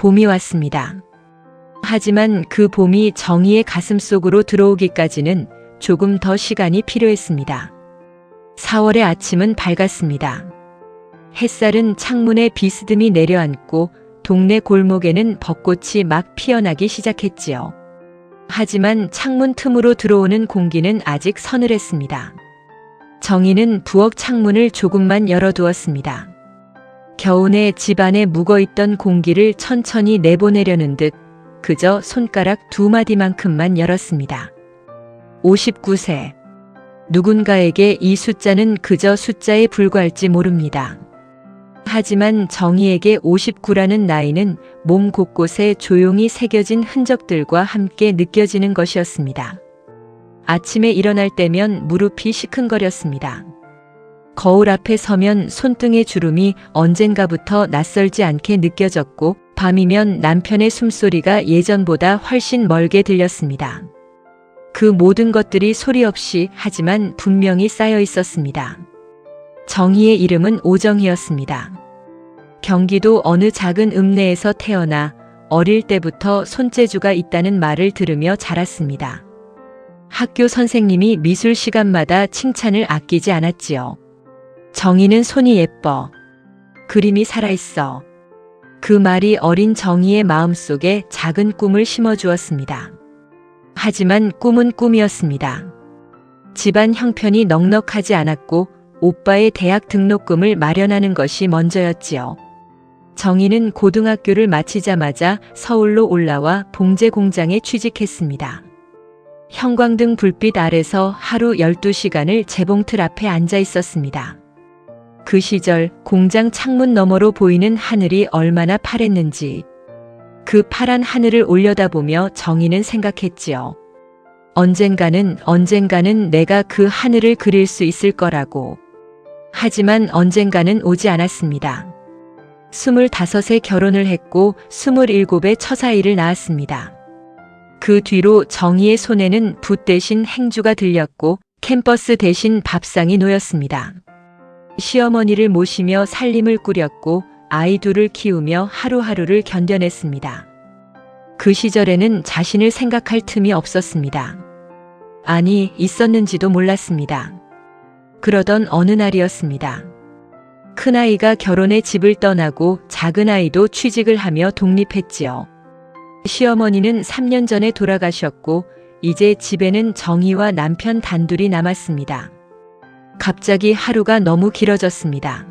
봄이 왔습니다. 하지만 그 봄이 정희의 가슴속으로 들어오기까지는 조금 더 시간이 필요했습니다. 4월의 아침은 밝았습니다. 햇살은 창문에 비스듬히 내려앉고 동네 골목에는 벚꽃이 막 피어나기 시작했지요. 하지만 창문 틈으로 들어오는 공기는 아직 서늘했습니다. 정희는 부엌 창문을 조금만 열어두었습니다. 겨우내 집안에 묵어있던 공기를 천천히 내보내려는 듯 그저 손가락 2마디만큼만 열었습니다. 59세. 누군가에게 이 숫자는 그저 숫자에 불과할지 모릅니다. 하지만 정희에게 59라는 나이는 몸 곳곳에 조용히 새겨진 흔적들과 함께 느껴지는 것이었습니다. 아침에 일어날 때면 무릎이 시큰거렸습니다. 거울 앞에 서면 손등의 주름이 언젠가부터 낯설지 않게 느껴졌고 밤이면 남편의 숨소리가 예전보다 훨씬 멀게 들렸습니다. 그 모든 것들이 소리 없이 하지만 분명히 쌓여 있었습니다. 정희의 이름은 오정희였습니다. 경기도 어느 작은 읍내에서 태어나 어릴 때부터 손재주가 있다는 말을 들으며 자랐습니다. 학교 선생님이 미술 시간마다 칭찬을 아끼지 않았지요. 정희는 손이 예뻐. 그림이 살아있어. 그 말이 어린 정희의 마음속에 작은 꿈을 심어주었습니다. 하지만 꿈은 꿈이었습니다. 집안 형편이 넉넉하지 않았고 오빠의 대학 등록금을 마련하는 것이 먼저였지요. 정희는 고등학교를 마치자마자 서울로 올라와 봉제 공장에 취직했습니다. 형광등 불빛 아래서 하루 12시간을 재봉틀 앞에 앉아 있었습니다. 그 시절 공장 창문 너머로 보이는 하늘이 얼마나 파랬는지 그 파란 하늘을 올려다보며 정희는 생각했지요. 언젠가는 내가 그 하늘을 그릴 수 있을 거라고. 하지만 언젠가는 오지 않았습니다. 25에 결혼을 했고 27에 처사이를 낳았습니다. 그 뒤로 정희의 손에는 붓 대신 행주가 들렸고 캠퍼스 대신 밥상이 놓였습니다. 시어머니를 모시며 살림을 꾸렸고 아이 둘을 키우며 하루하루를 견뎌냈습니다. 그 시절에는 자신을 생각할 틈이 없었습니다. 아니, 있었는지도 몰랐습니다. 그러던 어느 날이었습니다. 큰아이가 결혼해 집을 떠나고 작은아이도 취직을 하며 독립했지요. 시어머니는 3년 전에 돌아가셨고 이제 집에는 정희와 남편 단둘이 남았습니다. 갑자기 하루가 너무 길어졌습니다.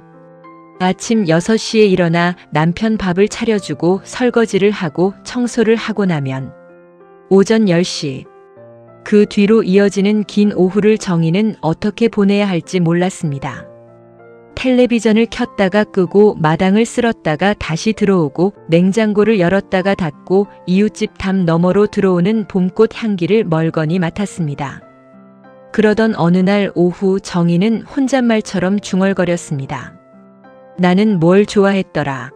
아침 6시에 일어나 남편 밥을 차려주고 설거지를 하고 청소를 하고 나면 오전 10시. 그 뒤로 이어지는 긴 오후를 정희는 어떻게 보내야 할지 몰랐습니다. 텔레비전을 켰다가 끄고 마당을 쓸었다가 다시 들어오고 냉장고를 열었다가 닫고 이웃집 담 너머로 들어오는 봄꽃 향기를 멀거니 맡았습니다. 그러던 어느 날 오후 정희는 혼잣말처럼 중얼거렸습니다. 나는 뭘 좋아했더라.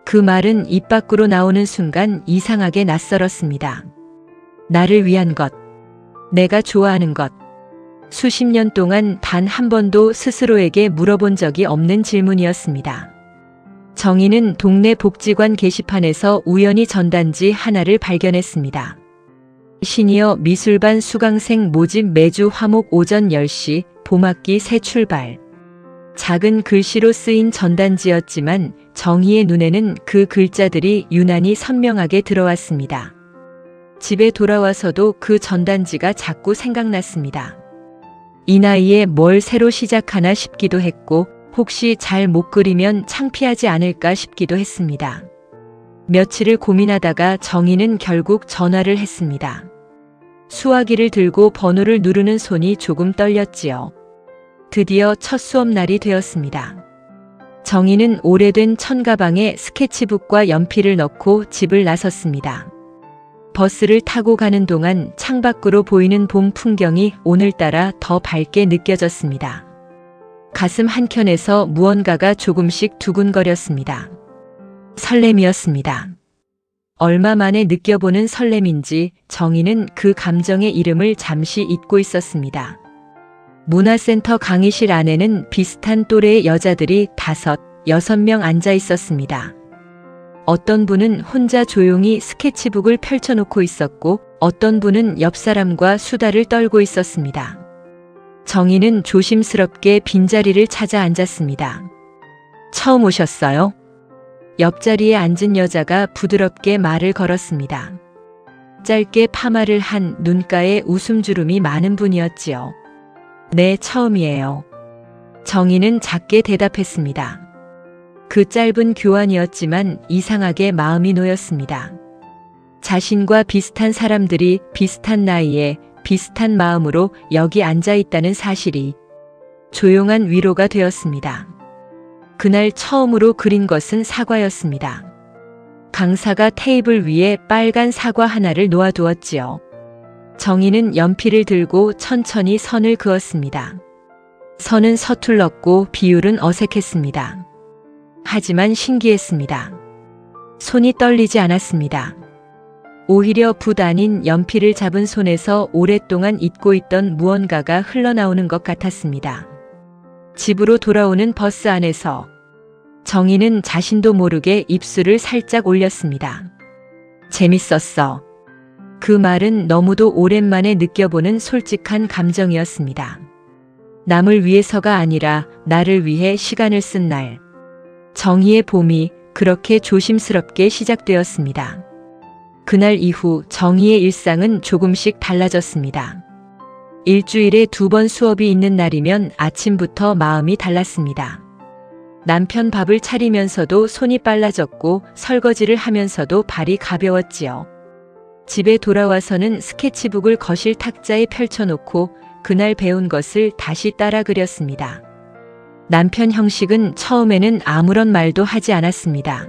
그 말은 입 밖으로 나오는 순간 이상하게 낯설었습니다. 나를 위한 것. 내가 좋아하는 것. 수십 년 동안 단 한 번도 스스로에게 물어본 적이 없는 질문이었습니다. 정희는 동네 복지관 게시판에서 우연히 전단지 하나를 발견했습니다. 시니어 미술반 수강생 모집 매주 화목 오전 10시 봄학기 새 출발. 작은 글씨로 쓰인 전단지였지만 정희의 눈에는 그 글자들이 유난히 선명하게 들어왔습니다. 집에 돌아와서도 그 전단지가 자꾸 생각났습니다. 이 나이에 뭘 새로 시작하나 싶기도 했고 혹시 잘 못 그리면 창피하지 않을까 싶기도 했습니다. 며칠을 고민하다가 정희는 결국 전화를 했습니다. 수화기를 들고 번호를 누르는 손이 조금 떨렸지요. 드디어 첫 수업날이 되었습니다. 정희는 오래된 천가방에 스케치북과 연필을 넣고 집을 나섰습니다. 버스를 타고 가는 동안 창밖으로 보이는 봄 풍경이 오늘따라 더 밝게 느껴졌습니다. 가슴 한켠에서 무언가가 조금씩 두근거렸습니다. 설렘이었습니다. 얼마 만에 느껴보는 설렘인지 정희는 그 감정의 이름을 잠시 잊고 있었습니다. 문화센터 강의실 안에는 비슷한 또래의 여자들이 5, 6명 앉아 있었습니다. 어떤 분은 혼자 조용히 스케치북을 펼쳐놓고 있었고 어떤 분은 옆 사람과 수다를 떨고 있었습니다. 정희는 조심스럽게 빈자리를 찾아 앉았습니다. 처음 오셨어요? 옆자리에 앉은 여자가 부드럽게 말을 걸었습니다. 짧게 파마를 한 눈가에 웃음주름이 많은 분이었지요. 네, 처음이에요. 정희는 작게 대답했습니다. 그 짧은 교환이었지만 이상하게 마음이 놓였습니다. 자신과 비슷한 사람들이 비슷한 나이에 비슷한 마음으로 여기 앉아 있다는 사실이 조용한 위로가 되었습니다. 그날 처음으로 그린 것은 사과였습니다. 강사가 테이블 위에 빨간 사과 하나를 놓아두었지요. 정희는 연필을 들고 천천히 선을 그었습니다. 선은 서툴렀고 비율은 어색했습니다. 하지만 신기했습니다. 손이 떨리지 않았습니다. 오히려 붓 아닌 연필을 잡은 손에서 오랫동안 잊고 있던 무언가가 흘러나오는 것 같았습니다. 집으로 돌아오는 버스 안에서 정희는 자신도 모르게 입술을 살짝 올렸습니다. 재밌었어. 그 말은 너무도 오랜만에 느껴보는 솔직한 감정이었습니다. 남을 위해서가 아니라 나를 위해 시간을 쓴 날. 정희의 봄이 그렇게 조심스럽게 시작되었습니다. 그날 이후 정희의 일상은 조금씩 달라졌습니다. 일주일에 2번 수업이 있는 날이면 아침부터 마음이 달랐습니다. 남편 밥을 차리면서도 손이 빨라졌고 설거지를 하면서도 발이 가벼웠지요. 집에 돌아와서는 스케치북을 거실 탁자에 펼쳐놓고 그날 배운 것을 다시 따라 그렸습니다. 남편 형식은 처음에는 아무런 말도 하지 않았습니다.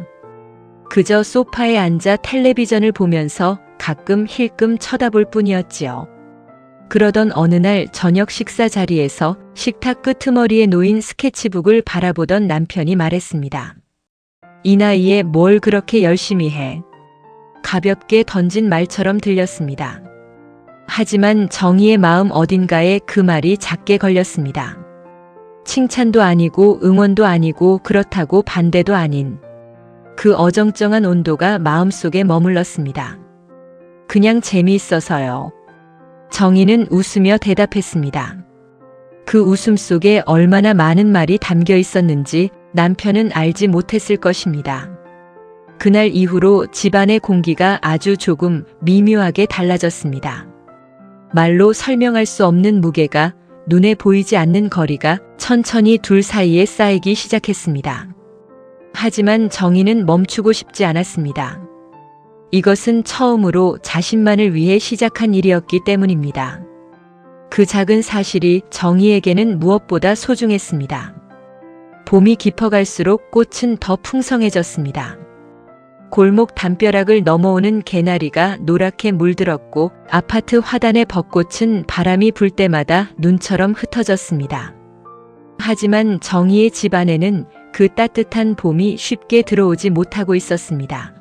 그저 소파에 앉아 텔레비전을 보면서 가끔 힐끔 쳐다볼 뿐이었지요. 그러던 어느 날 저녁 식사 자리에서 식탁 끄트머리에 놓인 스케치북을 바라보던 남편이 말했습니다. 이 나이에 뭘 그렇게 열심히 해? 가볍게 던진 말처럼 들렸습니다. 하지만 정희의 마음 어딘가에 그 말이 작게 걸렸습니다. 칭찬도 아니고 응원도 아니고 그렇다고 반대도 아닌 그 어정쩡한 온도가 마음속에 머물렀습니다. 그냥 재미있어서요. 정희는 웃으며 대답했습니다. 그 웃음 속에 얼마나 많은 말이 담겨 있었는지 남편은 알지 못했을 것입니다. 그날 이후로 집안의 공기가 아주 조금 미묘하게 달라졌습니다. 말로 설명할 수 없는 무게가, 눈에 보이지 않는 거리가 천천히 둘 사이에 쌓이기 시작했습니다. 하지만 정희는 멈추고 싶지 않았습니다. 이것은 처음으로 자신만을 위해 시작한 일이었기 때문입니다. 그 작은 사실이 정희에게는 무엇보다 소중했습니다. 봄이 깊어갈수록 꽃은 더 풍성해졌습니다. 골목 담벼락을 넘어오는 개나리가 노랗게 물들었고 아파트 화단의 벚꽃은 바람이 불 때마다 눈처럼 흩어졌습니다. 하지만 정희의 집 안에는 그 따뜻한 봄이 쉽게 들어오지 못하고 있었습니다.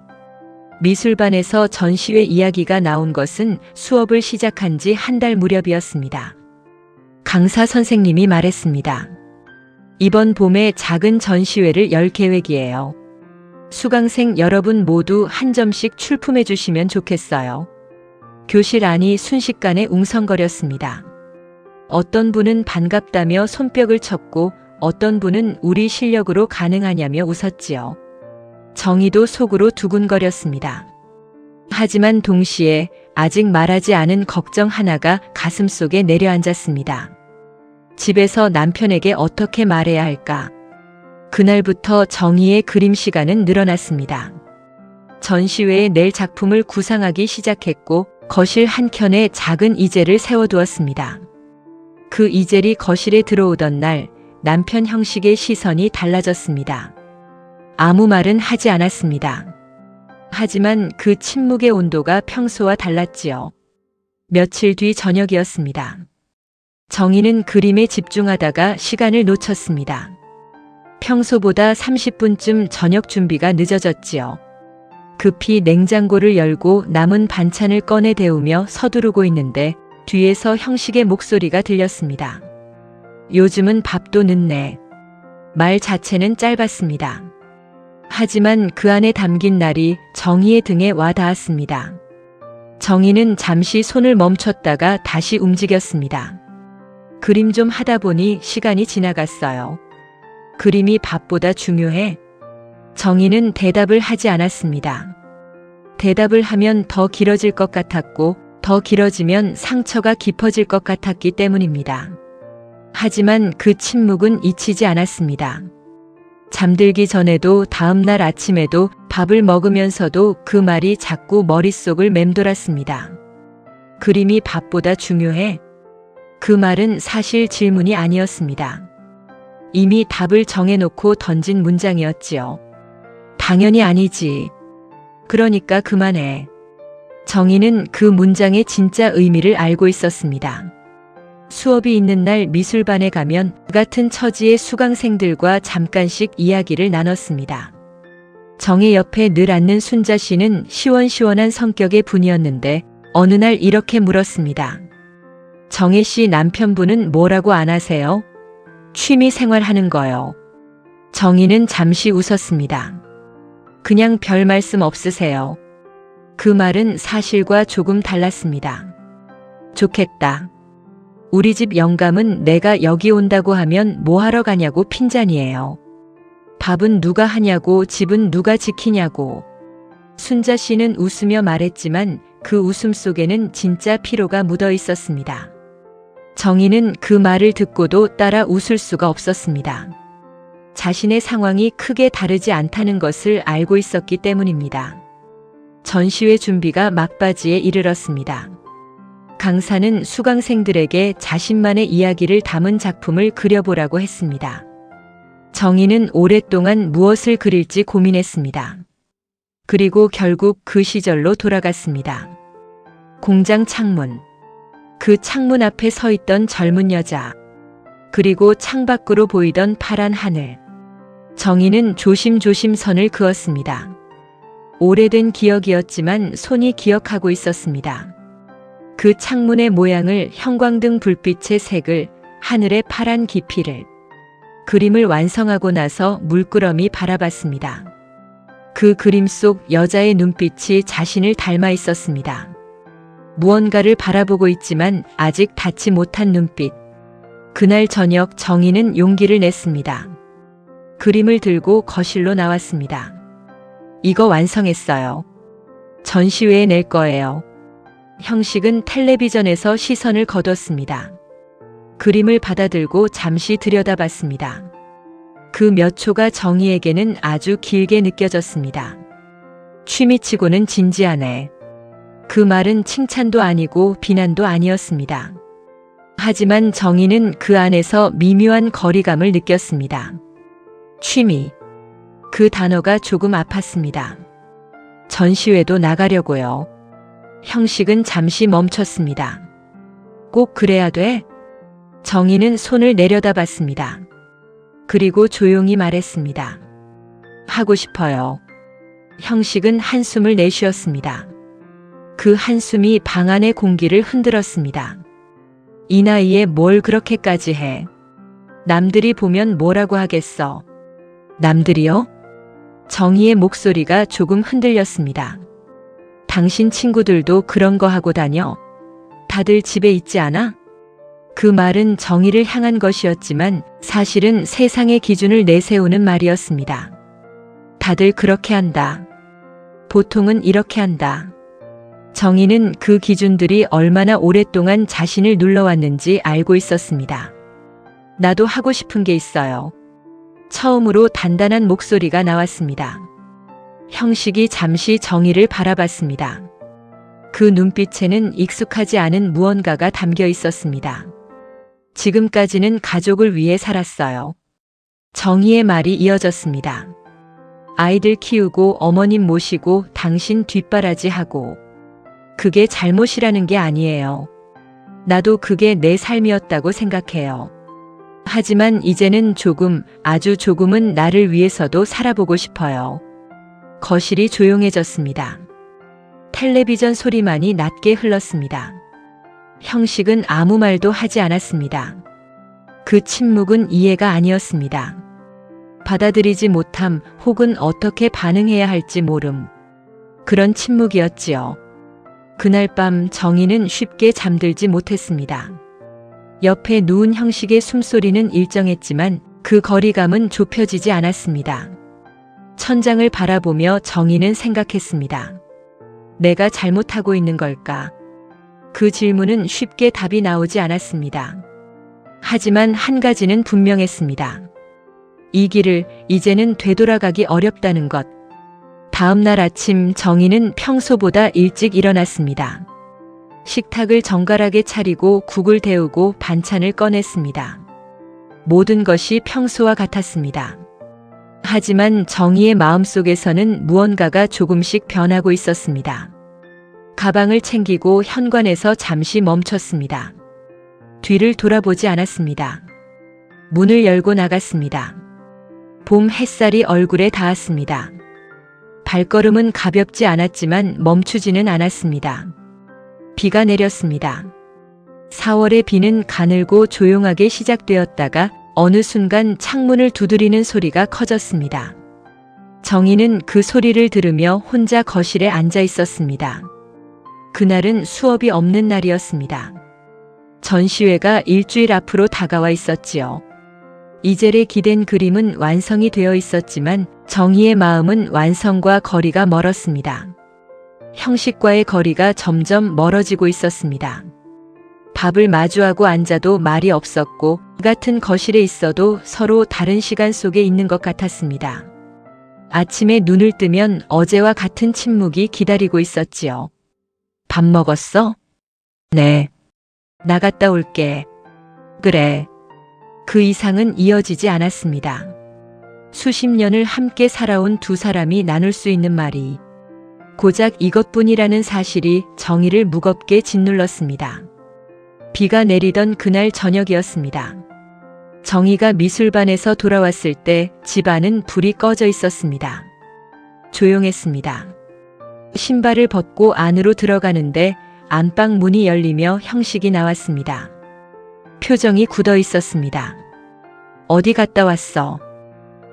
미술반에서 전시회 이야기가 나온 것은 수업을 시작한 지 한 달 무렵이었습니다. 강사 선생님이 말했습니다. 이번 봄에 작은 전시회를 열 계획이에요. 수강생 여러분 모두 한 점씩 출품해 주시면 좋겠어요. 교실 안이 순식간에 웅성거렸습니다. 어떤 분은 반갑다며 손뼉을 쳤고 어떤 분은 우리 실력으로 가능하냐며 웃었지요. 정희도 속으로 두근거렸습니다. 하지만 동시에 아직 말하지 않은 걱정 하나가 가슴속에 내려앉았습니다. 집에서 남편에게 어떻게 말해야 할까? 그날부터 정희의 그림 시간은 늘어났습니다. 전시회에 낼 작품을 구상하기 시작했고 거실 한켠에 작은 이젤을 세워두었습니다. 그 이젤이 거실에 들어오던 날 남편 형식의 시선이 달라졌습니다. 아무 말은 하지 않았습니다. 하지만 그 침묵의 온도가 평소와 달랐지요. 며칠 뒤 저녁이었습니다. 정희는 그림에 집중하다가 시간을 놓쳤습니다. 평소보다 30분쯤 저녁 준비가 늦어졌지요. 급히 냉장고를 열고 남은 반찬을 꺼내 데우며 서두르고 있는데 뒤에서 형식의 목소리가 들렸습니다. 요즘은 밥도 늦네. 말 자체는 짧았습니다. 하지만 그 안에 담긴 날이 정희의 등에 와 닿았습니다. 정희는 잠시 손을 멈췄다가 다시 움직였습니다. 그림 좀 하다 보니 시간이 지나갔어요. 그림이 밥보다 중요해? 정희는 대답을 하지 않았습니다. 대답을 하면 더 길어질 것 같았고 더 길어지면 상처가 깊어질 것 같았기 때문입니다. 하지만 그 침묵은 잊히지 않았습니다. 잠들기 전에도 다음 날 아침에도 밥을 먹으면서도 그 말이 자꾸 머릿속을 맴돌았습니다. 그림이 밥보다 중요해? 그 말은 사실 질문이 아니었습니다. 이미 답을 정해놓고 던진 문장이었지요. 당연히 아니지. 그러니까 그만해. 정희는 그 문장의 진짜 의미를 알고 있었습니다. 수업이 있는 날 미술반에 가면 같은 처지의 수강생들과 잠깐씩 이야기를 나눴습니다. 정희 옆에 늘 앉는 순자 씨는 시원시원한 성격의 분이었는데 어느 날 이렇게 물었습니다. 정희 씨 남편분은 뭐라고 안 하세요? 취미 생활하는 거요. 정희는 잠시 웃었습니다. 그냥 별 말씀 없으세요. 그 말은 사실과 조금 달랐습니다. 좋겠다. 우리 집 영감은 내가 여기 온다고 하면 뭐 하러 가냐고 핀잔이에요. 밥은 누가 하냐고 집은 누가 지키냐고. 순자 씨는 웃으며 말했지만 그 웃음 속에는 진짜 피로가 묻어 있었습니다. 정희는 그 말을 듣고도 따라 웃을 수가 없었습니다. 자신의 상황이 크게 다르지 않다는 것을 알고 있었기 때문입니다. 전시회 준비가 막바지에 이르렀습니다. 강사는 수강생들에게 자신만의 이야기를 담은 작품을 그려보라고 했습니다. 정희는 오랫동안 무엇을 그릴지 고민했습니다. 그리고 결국 그 시절로 돌아갔습니다. 공장 창문. 그 창문 앞에 서 있던 젊은 여자. 그리고 창밖으로 보이던 파란 하늘. 정희는 조심조심 선을 그었습니다. 오래된 기억이었지만 손이 기억하고 있었습니다. 그 창문의 모양을, 형광등 불빛의 색을, 하늘의 파란 깊이를. 그림을 완성하고 나서 물끄러미 바라봤습니다. 그 그림 속 여자의 눈빛이 자신을 닮아 있었습니다. 무언가를 바라보고 있지만 아직 닿지 못한 눈빛. 그날 저녁 정희는 용기를 냈습니다. 그림을 들고 거실로 나왔습니다. 이거 완성했어요. 전시회에 낼 거예요. 형식은 텔레비전에서 시선을 거뒀습니다. 그림을 받아들고 잠시 들여다봤습니다. 그 몇 초가 정희에게는 아주 길게 느껴졌습니다. 취미치고는 진지하네. 그 말은 칭찬도 아니고 비난도 아니었습니다. 하지만 정희는 그 안에서 미묘한 거리감을 느꼈습니다. 취미. 그 단어가 조금 아팠습니다. 전시회도 나가려고요. 형식은 잠시 멈췄습니다. 꼭 그래야 돼? 정희는 손을 내려다봤습니다. 그리고 조용히 말했습니다. 하고 싶어요. 형식은 한숨을 내쉬었습니다. 그 한숨이 방 안의 공기를 흔들었습니다. 이 나이에 뭘 그렇게까지 해? 남들이 보면 뭐라고 하겠어? 남들이요? 정희의 목소리가 조금 흔들렸습니다. 당신 친구들도 그런 거 하고 다녀? 다들 집에 있지 않아? 그 말은 정희를 향한 것이었지만 사실은 세상의 기준을 내세우는 말이었습니다. 다들 그렇게 한다. 보통은 이렇게 한다. 정희는 그 기준들이 얼마나 오랫동안 자신을 눌러왔는지 알고 있었습니다. 나도 하고 싶은 게 있어요. 처음으로 단단한 목소리가 나왔습니다. 형식이 잠시 정희를 바라봤습니다. 그 눈빛에는 익숙하지 않은 무언가가 담겨 있었습니다. 지금까지는 가족을 위해 살았어요. 정희의 말이 이어졌습니다. 아이들 키우고 어머님 모시고 당신 뒷바라지하고. 그게 잘못이라는 게 아니에요. 나도 그게 내 삶이었다고 생각해요. 하지만 이제는 조금, 아주 조금은 나를 위해서도 살아보고 싶어요. 거실이 조용해졌습니다. 텔레비전 소리만이 낮게 흘렀습니다. 형식은 아무 말도 하지 않았습니다. 그 침묵은 이해가 아니었습니다. 받아들이지 못함 혹은 어떻게 반응해야 할지 모름. 그런 침묵이었지요. 그날 밤 정희는 쉽게 잠들지 못했습니다. 옆에 누운 형식의 숨소리는 일정했지만 그 거리감은 좁혀지지 않았습니다. 천장을 바라보며 정희는 생각했습니다. 내가 잘못하고 있는 걸까? 그 질문은 쉽게 답이 나오지 않았습니다. 하지만 한 가지는 분명했습니다. 이 길을 이제는 되돌아가기 어렵다는 것. 다음 날 아침 정희는 평소보다 일찍 일어났습니다. 식탁을 정갈하게 차리고 국을 데우고 반찬을 꺼냈습니다. 모든 것이 평소와 같았습니다. 하지만 정희의 마음속에서는 무언가가 조금씩 변하고 있었습니다. 가방을 챙기고 현관에서 잠시 멈췄습니다. 뒤를 돌아보지 않았습니다. 문을 열고 나갔습니다. 봄 햇살이 얼굴에 닿았습니다. 발걸음은 가볍지 않았지만 멈추지는 않았습니다. 비가 내렸습니다. 4월의 비는 가늘고 조용하게 시작되었다가 어느 순간 창문을 두드리는 소리가 커졌습니다. 정희는 그 소리를 들으며 혼자 거실에 앉아 있었습니다. 그날은 수업이 없는 날이었습니다. 전시회가 일주일 앞으로 다가와 있었지요. 이젤에 기댄 그림은 완성이 되어 있었지만 정희의 마음은 완성과 거리가 멀었습니다. 형식과의 거리가 점점 멀어지고 있었습니다. 밥을 마주하고 앉아도 말이 없었고 같은 거실에 있어도 서로 다른 시간 속에 있는 것 같았습니다. 아침에 눈을 뜨면 어제와 같은 침묵이 기다리고 있었지요. 밥 먹었어? 네. 나갔다 올게. 그래. 그 이상은 이어지지 않았습니다. 수십 년을 함께 살아온 두 사람이 나눌 수 있는 말이 고작 이것뿐이라는 사실이 정희를 무겁게 짓눌렀습니다. 비가 내리던 그날 저녁이었습니다. 정희가 미술반에서 돌아왔을 때 집안은 불이 꺼져 있었습니다. 조용했습니다. 신발을 벗고 안으로 들어가는데 안방 문이 열리며 형식이 나왔습니다. 표정이 굳어 있었습니다. 어디 갔다 왔어?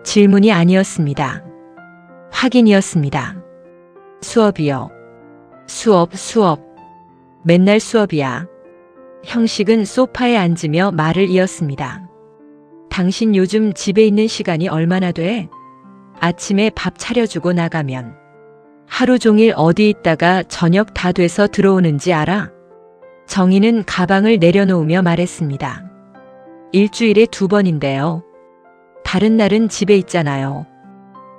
질문이 아니었습니다. 확인이었습니다. 수업이요. 수업. 맨날 수업이야. 형식은 소파에 앉으며 말을 이었습니다. 당신 요즘 집에 있는 시간이 얼마나 돼? 아침에 밥 차려주고 나가면 하루 종일 어디 있다가 저녁 다 돼서 들어오는지 알아? 정희는 가방을 내려놓으며 말했습니다. 일주일에 2번인데요. 다른 날은 집에 있잖아요.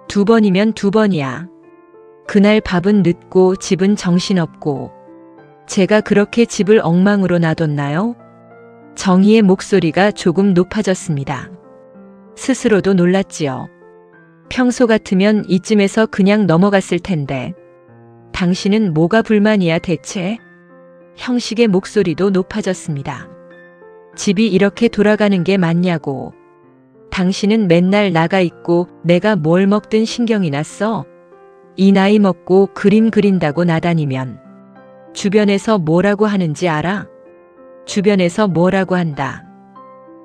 2번이면 2번이야. 그날 밥은 늦고 집은 정신없고 제가 그렇게 집을 엉망으로 놔뒀나요? 정희의 목소리가 조금 높아졌습니다. 스스로도 놀랐지요. 평소 같으면 이쯤에서 그냥 넘어갔을 텐데. 당신은 뭐가 불만이야 대체? 형식의 목소리도 높아졌습니다. 집이 이렇게 돌아가는 게 맞냐고. 당신은 맨날 나가 있고 내가 뭘 먹든 신경이 났어. 이 나이 먹고 그림 그린다고 나다니면 주변에서 뭐라고 하는지 알아? 주변에서 뭐라고 한다.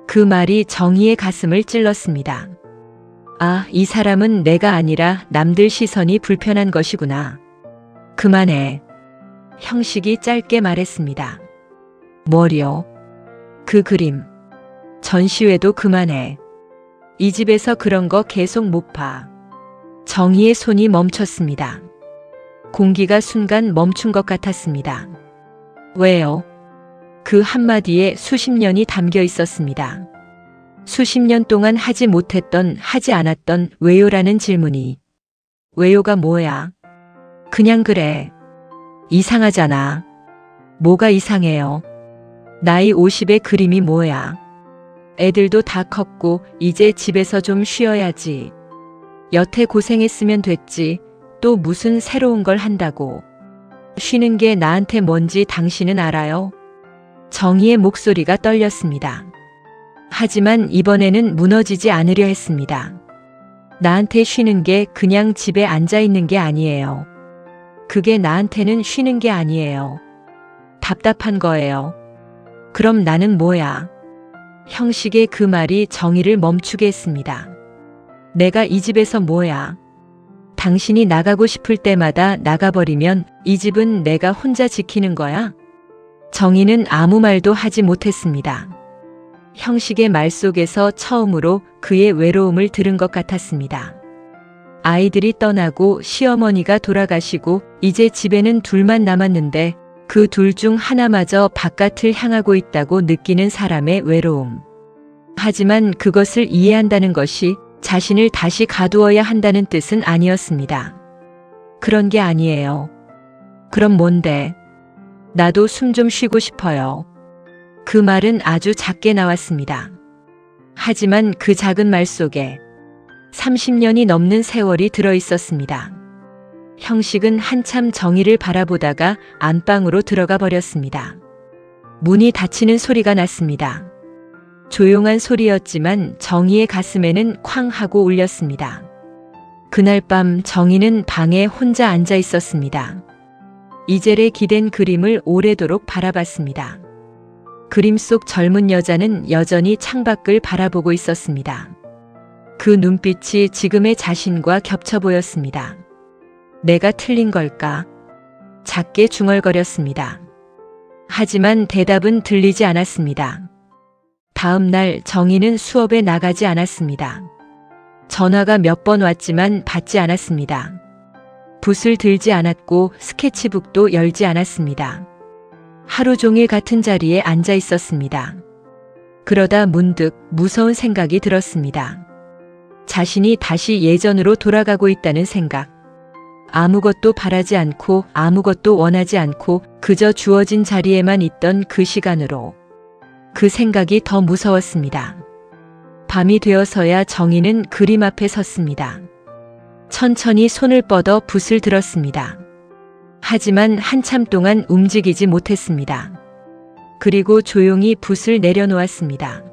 그 말이 정희의 가슴을 찔렀습니다. 아, 이 사람은 내가 아니라 남들 시선이 불편한 것이구나. 그만해. 형식이 짧게 말했습니다. 뭐요? 그 그림. 전시회도 그만해. 이 집에서 그런 거 계속 못 봐. 정희의 손이 멈췄습니다. 공기가 순간 멈춘 것 같았습니다. 왜요? 그 한마디에 수십 년이 담겨 있었습니다. 수십 년 동안 하지 못했던, 하지 않았던 왜요라는 질문이. 왜요가 뭐야? 그냥 그래. 이상하잖아. 뭐가 이상해요? 나이 50의 그림이 뭐야? 애들도 다 컸고 이제 집에서 좀 쉬어야지. 여태 고생했으면 됐지. 또 무슨 새로운 걸 한다고. 쉬는 게 나한테 뭔지 당신은 알아요? 정희의 목소리가 떨렸습니다. 하지만 이번에는 무너지지 않으려 했습니다. 나한테 쉬는 게 그냥 집에 앉아 있는 게 아니에요. 그게 나한테는 쉬는 게 아니에요. 답답한 거예요. 그럼 나는 뭐야? 형식의 그 말이 정희를 멈추게 했습니다. 내가 이 집에서 뭐야? 당신이 나가고 싶을 때마다 나가버리면 이 집은 내가 혼자 지키는 거야? 정희는 아무 말도 하지 못했습니다. 형식의 말 속에서 처음으로 그의 외로움을 들은 것 같았습니다. 아이들이 떠나고 시어머니가 돌아가시고 이제 집에는 둘만 남았는데 그 둘 중 하나마저 바깥을 향하고 있다고 느끼는 사람의 외로움. 하지만 그것을 이해한다는 것이 자신을 다시 가두어야 한다는 뜻은 아니었습니다. 그런 게 아니에요. 그럼 뭔데? 나도 숨 좀 쉬고 싶어요. 그 말은 아주 작게 나왔습니다. 하지만 그 작은 말 속에 30년이 넘는 세월이 들어 있었습니다. 형식은 한참 정희를 바라보다가 안방으로 들어가 버렸습니다. 문이 닫히는 소리가 났습니다. 조용한 소리였지만 정희의 가슴에는 쾅 하고 울렸습니다. 그날 밤 정희는 방에 혼자 앉아 있었습니다. 이젤에 기댄 그림을 오래도록 바라봤습니다. 그림 속 젊은 여자는 여전히 창밖을 바라보고 있었습니다. 그 눈빛이 지금의 자신과 겹쳐 보였습니다. 내가 틀린 걸까? 작게 중얼거렸습니다. 하지만 대답은 들리지 않았습니다. 다음 날 정희는 수업에 나가지 않았습니다. 전화가 몇 번 왔지만 받지 않았습니다. 붓을 들지 않았고 스케치북도 열지 않았습니다. 하루 종일 같은 자리에 앉아 있었습니다. 그러다 문득 무서운 생각이 들었습니다. 자신이 다시 예전으로 돌아가고 있다는 생각. 아무것도 바라지 않고 아무것도 원하지 않고 그저 주어진 자리에만 있던 그 시간으로. 그 생각이 더 무서웠습니다. 밤이 되어서야 정희는 그림 앞에 섰습니다. 천천히 손을 뻗어 붓을 들었습니다. 하지만 한참 동안 움직이지 못했습니다. 그리고 조용히 붓을 내려놓았습니다.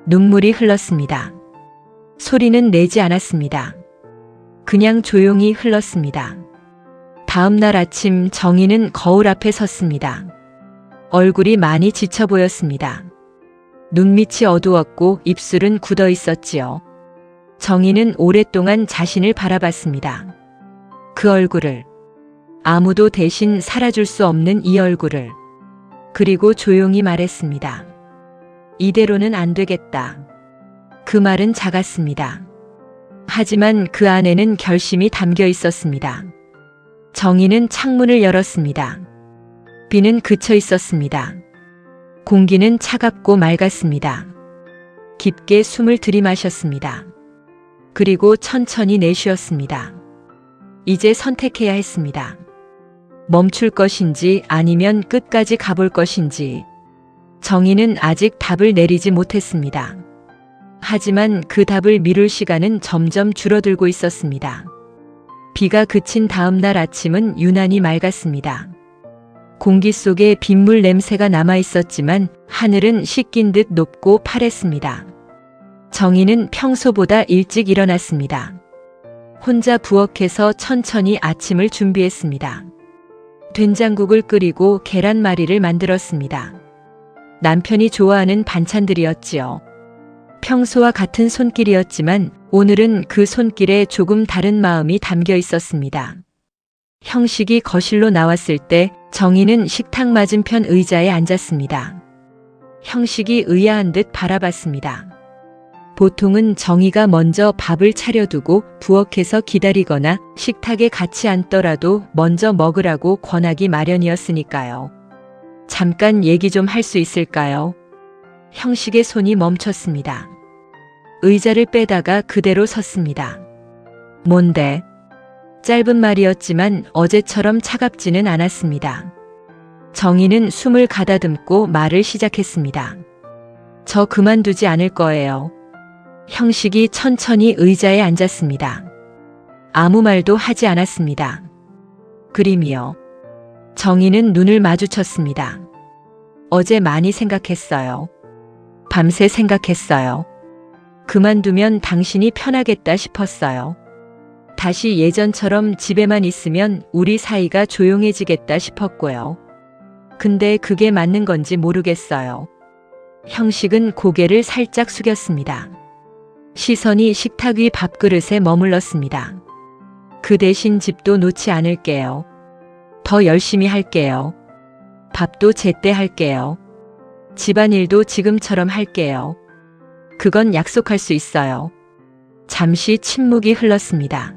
눈물이 흘렀습니다. 소리는 내지 않았습니다. 그냥 조용히 흘렀습니다. 다음 날 아침 정희는 거울 앞에 섰습니다. 얼굴이 많이 지쳐 보였습니다. 눈밑이 어두웠고 입술은 굳어 있었지요. 정희는 오랫동안 자신을 바라봤습니다. 그 얼굴을, 아무도 대신 살아줄 수 없는 이 얼굴을. 그리고 조용히 말했습니다. 이대로는 안 되겠다. 그 말은 작았습니다. 하지만 그 안에는 결심이 담겨 있었습니다. 정희는 창문을 열었습니다. 비는 그쳐 있었습니다. 공기는 차갑고 맑았습니다. 깊게 숨을 들이마셨습니다. 그리고 천천히 내쉬었습니다. 이제 선택해야 했습니다. 멈출 것인지 아니면 끝까지 가볼 것인지. 정희는 아직 답을 내리지 못했습니다. 하지만 그 답을 미룰 시간은 점점 줄어들고 있었습니다. 비가 그친 다음 날 아침은 유난히 맑았습니다. 공기 속에 빗물 냄새가 남아 있었지만 하늘은 씻긴 듯 높고 파랬습니다. 정희는 평소보다 일찍 일어났습니다. 혼자 부엌에서 천천히 아침을 준비했습니다. 된장국을 끓이고 계란말이를 만들었습니다. 남편이 좋아하는 반찬들이었지요. 평소와 같은 손길이었지만 오늘은 그 손길에 조금 다른 마음이 담겨 있었습니다. 형식이 거실로 나왔을 때 정희는 식탁 맞은편 의자에 앉았습니다. 형식이 의아한 듯 바라봤습니다. 보통은 정희가 먼저 밥을 차려두고 부엌에서 기다리거나 식탁에 같이 앉더라도 먼저 먹으라고 권하기 마련이었으니까요. 잠깐 얘기 좀 할 수 있을까요? 형식의 손이 멈췄습니다. 의자를 빼다가 그대로 섰습니다. 뭔데? 짧은 말이었지만 어제처럼 차갑지는 않았습니다. 정희는 숨을 가다듬고 말을 시작했습니다. 저 그만두지 않을 거예요. 형식이 천천히 의자에 앉았습니다. 아무 말도 하지 않았습니다. 그림이요. 정희는 눈을 마주쳤습니다. 어제 많이 생각했어요. 밤새 생각했어요. 그만두면 당신이 편하겠다 싶었어요. 다시 예전처럼 집에만 있으면 우리 사이가 조용해지겠다 싶었고요. 근데 그게 맞는 건지 모르겠어요. 형식은 고개를 살짝 숙였습니다. 시선이 식탁 위 밥그릇에 머물렀습니다. 그 대신 집도 놓지 않을게요. 더 열심히 할게요. 밥도 제때 할게요. 집안일도 지금처럼 할게요. 그건 약속할 수 있어요. 잠시 침묵이 흘렀습니다.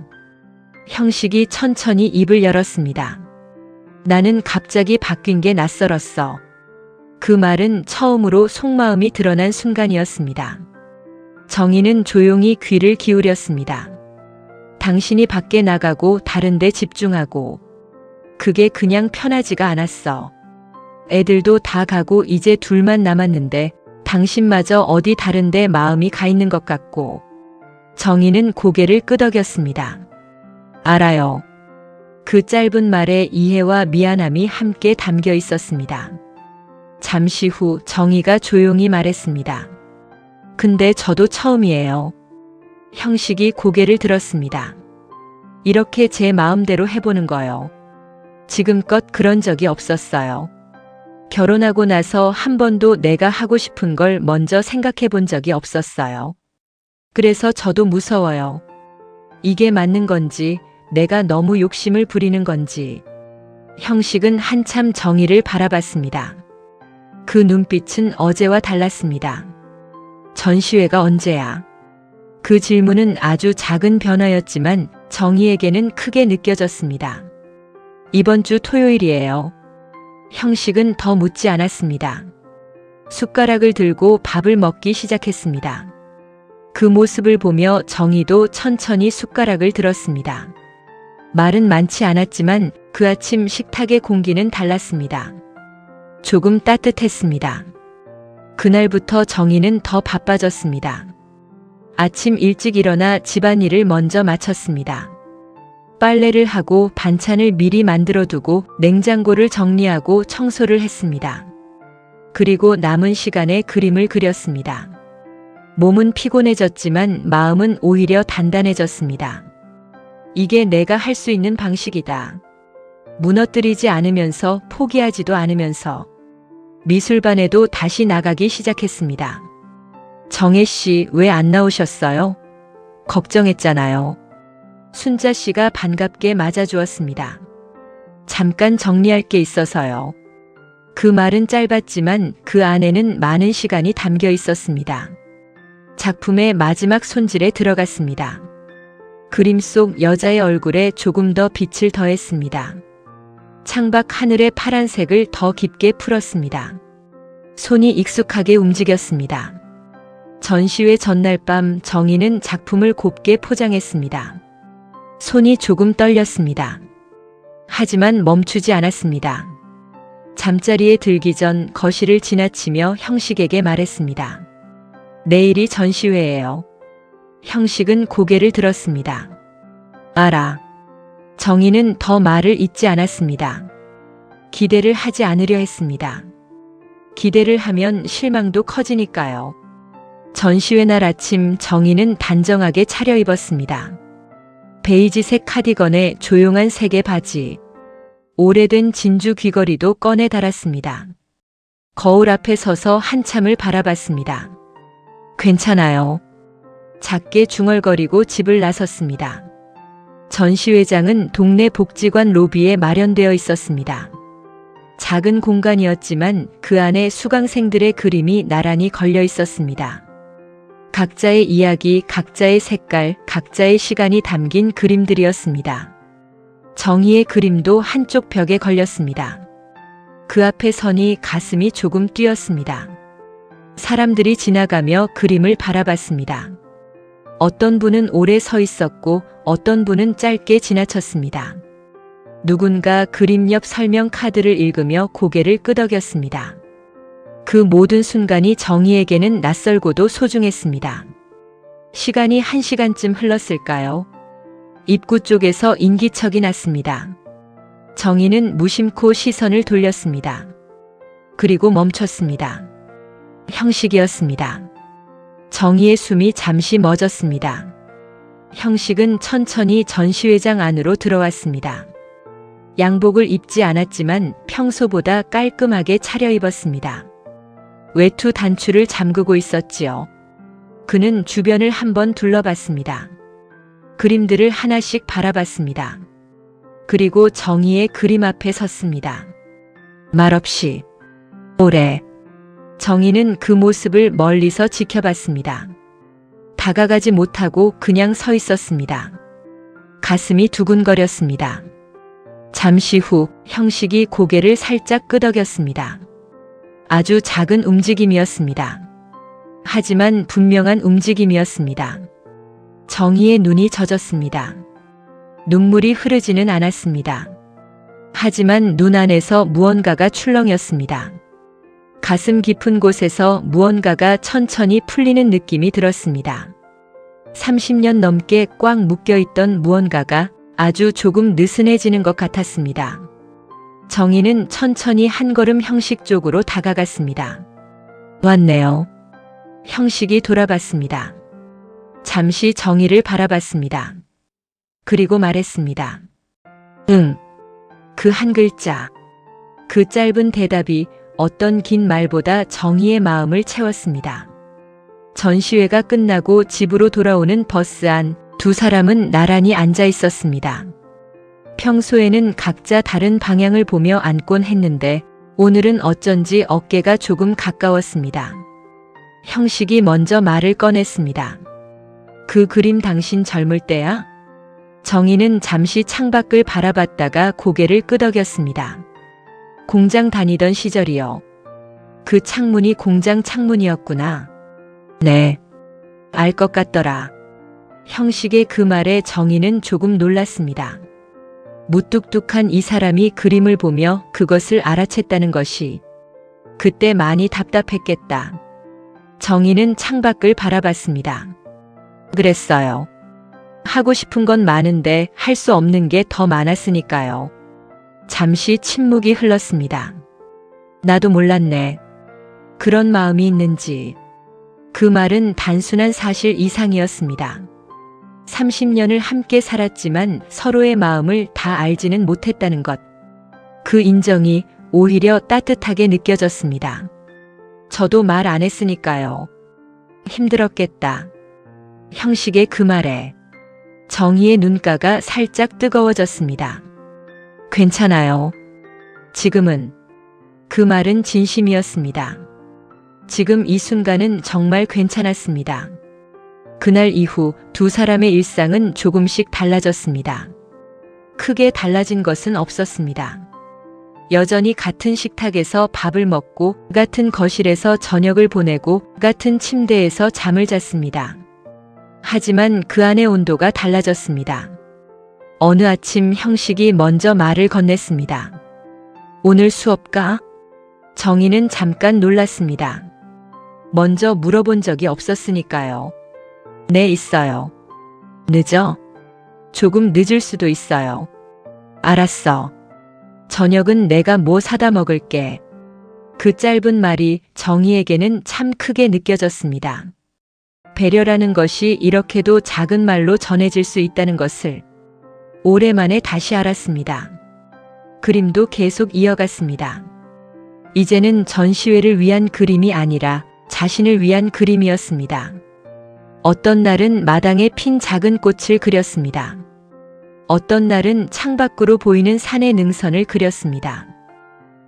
형식이 천천히 입을 열었습니다. 나는 갑자기 바뀐 게 낯설었어. 그 말은 처음으로 속마음이 드러난 순간이었습니다. 정희는 조용히 귀를 기울였습니다. 당신이 밖에 나가고 다른 데 집중하고 그게 그냥 편하지가 않았어. 애들도 다 가고 이제 둘만 남았는데 당신마저 어디 다른 데 마음이 가 있는 것 같고. 정희는 고개를 끄덕였습니다. 알아요. 그 짧은 말에 이해와 미안함이 함께 담겨 있었습니다. 잠시 후 정희가 조용히 말했습니다. 근데 저도 처음이에요. 형식이 고개를 들었습니다. 이렇게 제 마음대로 해보는 거요. 지금껏 그런 적이 없었어요. 결혼하고 나서 한 번도 내가 하고 싶은 걸 먼저 생각해 본 적이 없었어요. 그래서 저도 무서워요. 이게 맞는 건지, 내가 너무 욕심을 부리는 건지. 형식은 한참 정희를 바라봤습니다. 그 눈빛은 어제와 달랐습니다. 전시회가 언제야? 그 질문은 아주 작은 변화였지만 정희에게는 크게 느껴졌습니다. 이번 주 토요일이에요. 형식은 더 묻지 않았습니다. 숟가락을 들고 밥을 먹기 시작했습니다. 그 모습을 보며 정희도 천천히 숟가락을 들었습니다. 말은 많지 않았지만 그 아침 식탁의 공기는 달랐습니다. 조금 따뜻했습니다. 그날부터 정희는 더 바빠졌습니다. 아침 일찍 일어나 집안일을 먼저 마쳤습니다. 빨래를 하고 반찬을 미리 만들어두고 냉장고를 정리하고 청소를 했습니다. 그리고 남은 시간에 그림을 그렸습니다. 몸은 피곤해졌지만 마음은 오히려 단단해졌습니다. 이게 내가 할 수 있는 방식이다. 무너뜨리지 않으면서 포기하지도 않으면서 미술반에도 다시 나가기 시작했습니다. 정혜 씨 왜 안 나오셨어요? 걱정했잖아요. 순자 씨가 반갑게 맞아주었습니다. 잠깐 정리할 게 있어서요. 그 말은 짧았지만 그 안에는 많은 시간이 담겨 있었습니다. 작품의 마지막 손질에 들어갔습니다. 그림 속 여자의 얼굴에 조금 더 빛을 더했습니다. 창밖 하늘의 파란색을 더 깊게 풀었습니다. 손이 익숙하게 움직였습니다. 전시회 전날 밤 정희는 작품을 곱게 포장했습니다. 손이 조금 떨렸습니다. 하지만 멈추지 않았습니다. 잠자리에 들기 전 거실을 지나치며 형식에게 말했습니다. 내일이 전시회예요. 형식은 고개를 들었습니다. 알아. 정희는 더 말을 잇지 않았습니다. 기대를 하지 않으려 했습니다. 기대를 하면 실망도 커지니까요. 전시회 날 아침 정희는 단정하게 차려입었습니다. 베이지색 카디건에 조용한 색의 바지, 오래된 진주 귀걸이도 꺼내 달았습니다. 거울 앞에 서서 한참을 바라봤습니다. 괜찮아요. 작게 중얼거리고 집을 나섰습니다. 전시회장은 동네 복지관 로비에 마련되어 있었습니다. 작은 공간이었지만 그 안에 수강생들의 그림이 나란히 걸려 있었습니다. 각자의 이야기, 각자의 색깔, 각자의 시간이 담긴 그림들이었습니다. 정희의 그림도 한쪽 벽에 걸렸습니다. 그 앞에 서니 가슴이 조금 뛰었습니다. 사람들이 지나가며 그림을 바라봤습니다. 어떤 분은 오래 서 있었고 어떤 분은 짧게 지나쳤습니다. 누군가 그림 옆 설명 카드를 읽으며 고개를 끄덕였습니다. 그 모든 순간이 정희에게는 낯설고도 소중했습니다. 시간이 1시간쯤 흘렀을까요? 입구 쪽에서 인기척이 났습니다. 정희는 무심코 시선을 돌렸습니다. 그리고 멈췄습니다. 형식이었습니다. 정희의 숨이 잠시 멎었습니다. 형식은 천천히 전시회장 안으로 들어왔습니다. 양복을 입지 않았지만 평소보다 깔끔하게 차려입었습니다. 외투 단추를 잠그고 있었지요. 그는 주변을 한번 둘러봤습니다. 그림들을 하나씩 바라봤습니다. 그리고 정희의 그림 앞에 섰습니다. 말없이 오래. 정희는 그 모습을 멀리서 지켜봤습니다. 다가가지 못하고 그냥 서 있었습니다. 가슴이 두근거렸습니다. 잠시 후 형식이 고개를 살짝 끄덕였습니다. 아주 작은 움직임이었습니다. 하지만 분명한 움직임이었습니다. 정희의 눈이 젖었습니다. 눈물이 흐르지는 않았습니다. 하지만 눈 안에서 무언가가 출렁였습니다. 가슴 깊은 곳에서 무언가가 천천히 풀리는 느낌이 들었습니다. 30년 넘게 꽉 묶여있던 무언가가 아주 조금 느슨해지는 것 같았습니다. 정희는 천천히 한 걸음 형식 쪽으로 다가갔습니다. 왔네요. 형식이 돌아봤습니다. 잠시 정희를 바라봤습니다. 그리고 말했습니다. 응. 그 한 글자. 그 짧은 대답이 어떤 긴 말보다 정희의 마음을 채웠습니다. 전시회가 끝나고 집으로 돌아오는 버스 안 두 사람은 나란히 앉아 있었습니다. 평소에는 각자 다른 방향을 보며 앉곤 했는데 오늘은 어쩐지 어깨가 조금 가까웠습니다. 형식이 먼저 말을 꺼냈습니다. 그 그림 당신 젊을 때야? 정희는 잠시 창밖을 바라봤다가 고개를 끄덕였습니다. 공장 다니던 시절이요. 그 창문이 공장 창문이었구나. 네. 알 것 같더라. 형식의 그 말에 정희는 조금 놀랐습니다. 무뚝뚝한 이 사람이 그림을 보며 그것을 알아챘다는 것이 그때 많이 답답했겠다. 정희는 창밖을 바라봤습니다. 그랬어요. 하고 싶은 건 많은데 할 수 없는 게 더 많았으니까요. 잠시 침묵이 흘렀습니다. 나도 몰랐네. 그런 마음이 있는지. 그 말은 단순한 사실 이상이었습니다. 30년을 함께 살았지만 서로의 마음을 다 알지는 못했다는 것. 그 인정이 오히려 따뜻하게 느껴졌습니다. 저도 말 안 했으니까요. 힘들었겠다. 형식의 그 말에 정희의 눈가가 살짝 뜨거워졌습니다. 괜찮아요. 지금은. 그 말은 진심이었습니다. 지금 이 순간은 정말 괜찮았습니다. 그날 이후 두 사람의 일상은 조금씩 달라졌습니다. 크게 달라진 것은 없었습니다. 여전히 같은 식탁에서 밥을 먹고 같은 거실에서 저녁을 보내고 같은 침대에서 잠을 잤습니다. 하지만 그 안의 온도가 달라졌습니다. 어느 아침 형식이 먼저 말을 건넸습니다. 오늘 수업 가? 정희는 잠깐 놀랐습니다. 먼저 물어본 적이 없었으니까요. 네, 있어요. 늦어? 조금 늦을 수도 있어요. 알았어. 저녁은 내가 뭐 사다 먹을게. 그 짧은 말이 정희에게는 참 크게 느껴졌습니다. 배려라는 것이 이렇게도 작은 말로 전해질 수 있다는 것을 오랜만에 다시 알았습니다. 그림도 계속 이어갔습니다. 이제는 전시회를 위한 그림이 아니라 자신을 위한 그림이었습니다. 어떤 날은 마당에 핀 작은 꽃을 그렸습니다. 어떤 날은 창밖으로 보이는 산의 능선을 그렸습니다.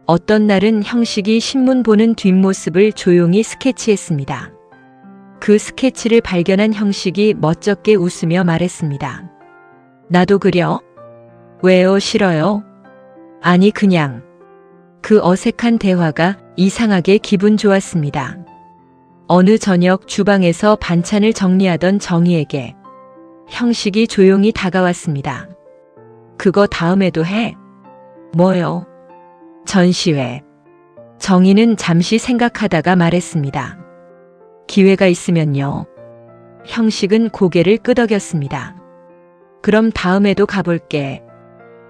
어떤 날은 형식이 신문 보는 뒷모습을 조용히 스케치했습니다. 그 스케치를 발견한 형식이 멋쩍게 웃으며 말했습니다. 나도 그려? 왜요? 싫어요? 아니, 그냥. 그 어색한 대화가 이상하게 기분 좋았습니다. 어느 저녁 주방에서 반찬을 정리하던 정희에게 형식이 조용히 다가왔습니다. 그거 다음에도 해? 뭐요? 전시회. 정희는 잠시 생각하다가 말했습니다. 기회가 있으면요. 형식은 고개를 끄덕였습니다. 그럼 다음에도 가볼게.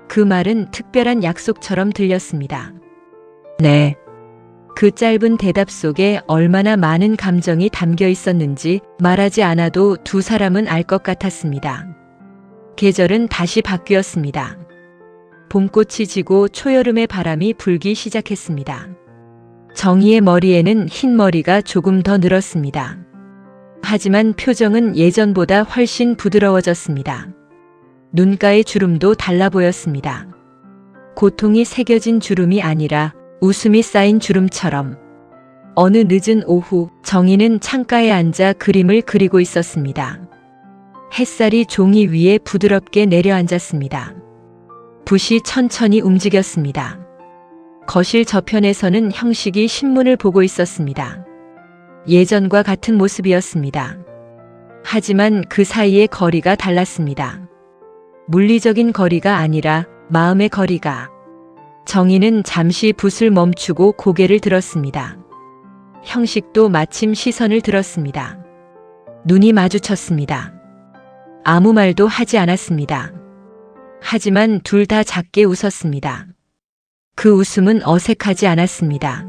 그 말은 특별한 약속처럼 들렸습니다. 네. 그 짧은 대답 속에 얼마나 많은 감정이 담겨 있었는지 말하지 않아도 두 사람은 알 것 같았습니다. 계절은 다시 바뀌었습니다. 봄꽃이 지고 초여름의 바람이 불기 시작했습니다. 정희의 머리에는 흰 머리가 조금 더 늘었습니다. 하지만 표정은 예전보다 훨씬 부드러워졌습니다. 눈가의 주름도 달라 보였습니다. 고통이 새겨진 주름이 아니라 웃음이 쌓인 주름처럼. 어느 늦은 오후, 정희는 창가에 앉아 그림을 그리고 있었습니다. 햇살이 종이 위에 부드럽게 내려앉았습니다. 붓이 천천히 움직였습니다. 거실 저편에서는 형식이 신문을 보고 있었습니다. 예전과 같은 모습이었습니다. 하지만 그 사이의 거리가 달랐습니다. 물리적인 거리가 아니라 마음의 거리가. 정희는 잠시 붓을 멈추고 고개를 들었습니다. 형식도 마침 시선을 들었습니다. 눈이 마주쳤습니다. 아무 말도 하지 않았습니다. 하지만 둘 다 작게 웃었습니다. 그 웃음은 어색하지 않았습니다.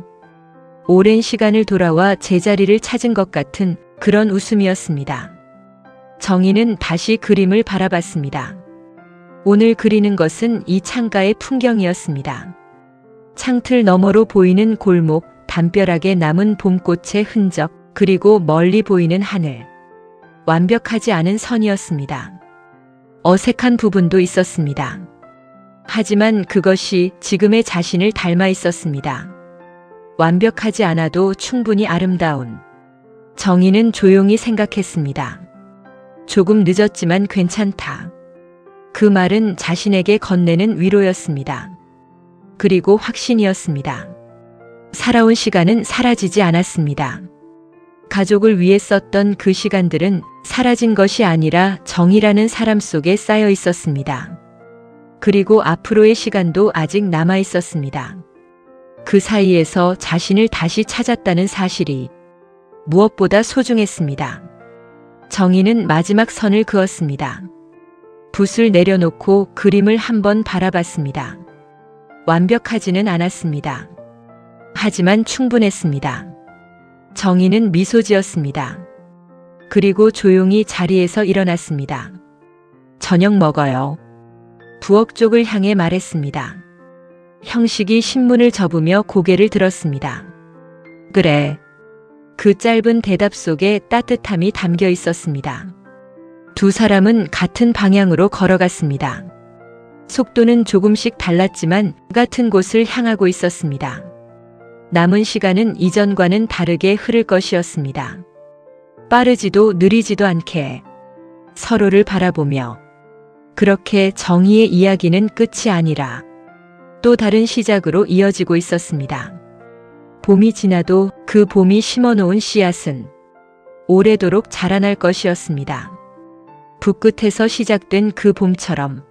오랜 시간을 돌아와 제자리를 찾은 것 같은 그런 웃음이었습니다. 정희는 다시 그림을 바라봤습니다. 오늘 그리는 것은 이 창가의 풍경이었습니다. 창틀 너머로 보이는 골목, 담벼락에 남은 봄꽃의 흔적, 그리고 멀리 보이는 하늘. 완벽하지 않은 선이었습니다. 어색한 부분도 있었습니다. 하지만 그것이 지금의 자신을 닮아 있었습니다. 완벽하지 않아도 충분히 아름다운. 정희는 조용히 생각했습니다. 조금 늦었지만 괜찮다. 그 말은 자신에게 건네는 위로였습니다. 그리고 확신이었습니다. 살아온 시간은 사라지지 않았습니다. 가족을 위해 썼던 그 시간들은 사라진 것이 아니라 정희라는 사람 속에 쌓여 있었습니다. 그리고 앞으로의 시간도 아직 남아 있었습니다. 그 사이에서 자신을 다시 찾았다는 사실이 무엇보다 소중했습니다. 정희는 마지막 선을 그었습니다. 붓을 내려놓고 그림을 한번 바라봤습니다. 완벽하지는 않았습니다. 하지만 충분했습니다. 정희는 미소 지었습니다. 그리고 조용히 자리에서 일어났습니다. 저녁 먹어요. 부엌 쪽을 향해 말했습니다. 형식이 신문을 접으며 고개를 들었습니다. 그래. 그 짧은 대답 속에 따뜻함이 담겨 있었습니다. 두 사람은 같은 방향으로 걸어갔습니다. 속도는 조금씩 달랐지만 같은 곳을 향하고 있었습니다. 남은 시간은 이전과는 다르게 흐를 것이었습니다. 빠르지도 느리지도 않게 서로를 바라보며. 그렇게 정희의 이야기는 끝이 아니라 또 다른 시작으로 이어지고 있었습니다. 봄이 지나도 그 봄이 심어놓은 씨앗은 오래도록 자라날 것이었습니다. 붓끝에서 시작된 그 봄처럼